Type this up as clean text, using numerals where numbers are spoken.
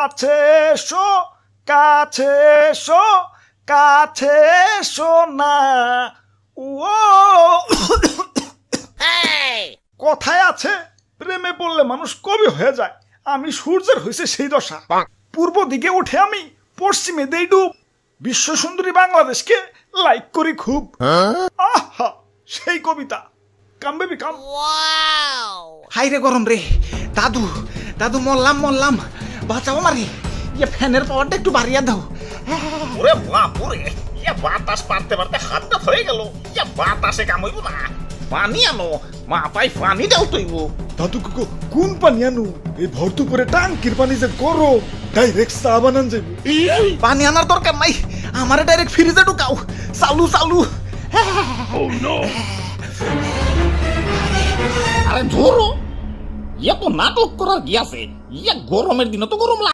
কাছে এসো কাছে এসো কাছে এসো না ও কথায় আছে প্রেমে পড়লে মানুষ কবি হয়ে যায়। আমি সূর্যের হয়েছে সেই দশা, পূর্ব দিকে উঠে আমি পশ্চিমে দেই ডুব, বিশ্ব সুন্দরী বাংলাদেশকে লাইক করি খুব। আহা সেই কবিতা। কাম বেবি কাম। হাই রে গরম রে, দাদু দাদু মরলাম বাঁচাও মারি, ইয়ে ফ্যানের পাওয়ারটা একটু বাড়িয়ে দাও। ওরে বাপুরে, ইয়া বাতাস পারতে পারতে হাতটা হয়ে গেল। ইয়া বাতাসে কামইব না, পানি আনো মাথায় পানি দাও তৈব। দাদু কোন পানি আনু? এই ভর্তু করে টাঙ্কির পানি যে গরম, ডাইরেক্ট চা বানান যাবে। পানি আনার দরকার নাই, আমারে ডাইরেক্ট ফ্রিজে ঢুকাও। চালু চালু। আরে ধরো, ইয়া তো নাটক করার কি আছে? ইয়া গরমের দিনে তো গরম লাগে।